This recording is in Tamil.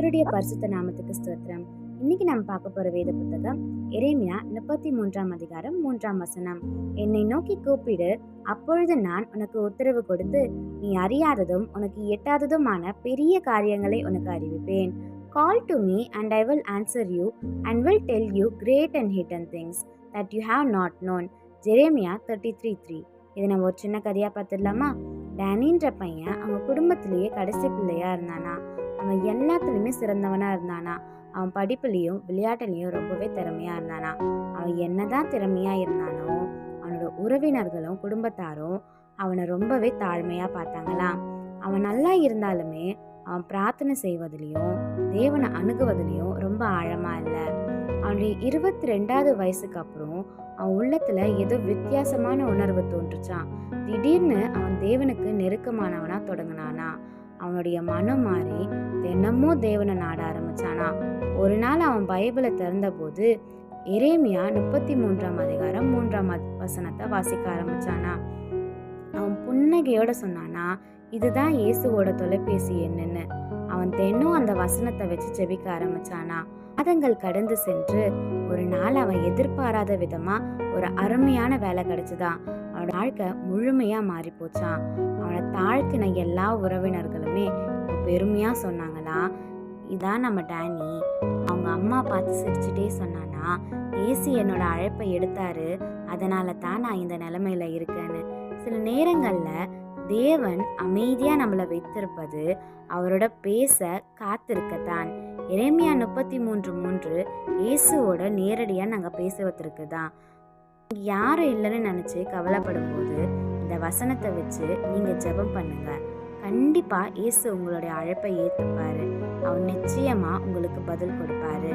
கர்த்தருடைய பரிசுத்த நாமத்துக்கு ஸ்தோத்திரம். இன்னைக்கு நம்ம பார்க்க போற வேத புத்தகம் எரேமியா 33ஆம் அதிகாரம் 3ஆம் வசனம். என்னை நோக்கி கூப்பிடு, அப்பொழுது நான் உனக்கு உத்தரவு கொடுத்து நீ அறியாததும் உனக்கு எட்டாததுமான பெரிய காரியங்களை உனக்கு அறிவிப்பேன். Call to me and I will answer you and will tell you great and hidden things that you have not known. Jeremiah 33:3. இதை நம்ம ஒரு சின்ன கதையா பார்த்துடலாமா? டேனின்ற பையன் அவங்க குடும்பத்திலேயே கடைசி பிள்ளையா இருந்தானா. அவன் எல்லாத்துலேயுமே சிறந்தவனா இருந்தானா. அவன் படிப்புலேயும் விளையாட்டுலேயும் ரொம்பவே திறமையா இருந்தானா. அவன் என்னதான் திறமையா இருந்தானோ அவனோட உறவினர்களும் குடும்பத்தாரும் அவனை ரொம்பவே தாழ்மையா பார்த்தாங்களாம். அவன் நல்லா இருந்தாலுமே அவன் பிரார்த்தனை செய்வதிலையும் தேவனை அணுகுவதிலையும் ரொம்ப ஆழமா இல்லை. அவனுடைய 22வது வயசுக்கு அப்புறம் அவன் உள்ளத்துல ஏதோ வித்தியாசமான உணர்வு தோன்றுச்சான். திடீர்னு அவன் தேவனுக்கு நெருக்கமானவனா தொடங்கினானா. அவனுடைய மனம் மாறி தினமும் தேவனை நாட ஆரம்பிச்சானா. ஒரு நாள் அவன் பைபிளை திறந்த போது எரேமியா 33ஆம் அதிகாரம் 3ஆம் வசனத்தை வாசிக்க ஆரம்பிச்சானா. அவன் புன்னகையோட சொன்னானா, இதுதான் இயேசுவோட தொலைபேசி எண்ணுன்னு. அவன் தினம் அந்த வசனத்தை வச்சு ஜெபிக்க ஆரம்பிச்சானா. மாதங்கள் கடந்து சென்று ஒரு நாள் அவன் எதிர்பாராத விதமா ஒரு அருமையான வேலை கிடைச்சுதான். அவனோட வாழ்க்கை முழுமையா மாறி போச்சான். அவனை தாழ்த்தின எல்லா உறவினர்களுமே பெருமையா சொன்னாங்களா, இதான் நம்ம டேனி. அவங்க அம்மா பார்த்து சிரிச்சுட்டே சொன்னானா, ஏசி என்னோட அழைப்பை எடுத்தாரு, அதனால தான் நான் இந்த நிலைமையில இருக்கேன்னு. சில நேரங்கள்ல தேவன் அமைதியா நம்மளை வைத்திருப்பது அவரோட பேச காத்திருக்கத்தான். எரேமியா 33:3 இயேசுவோட நேரடியா நாங்க பேசுவதற்கு தான். யாரும் இல்லைன்னு நினைச்சு கவலைப்படும் போது இந்த வசனத்தை வச்சு நீங்க ஜெபம் பண்ணுங்க. கண்டிப்பா இயேசு உங்களுடைய அழைப்பை ஏத்துப்பாரு. அவர் நிச்சயமா உங்களுக்கு பதில் கொடுப்பாரு.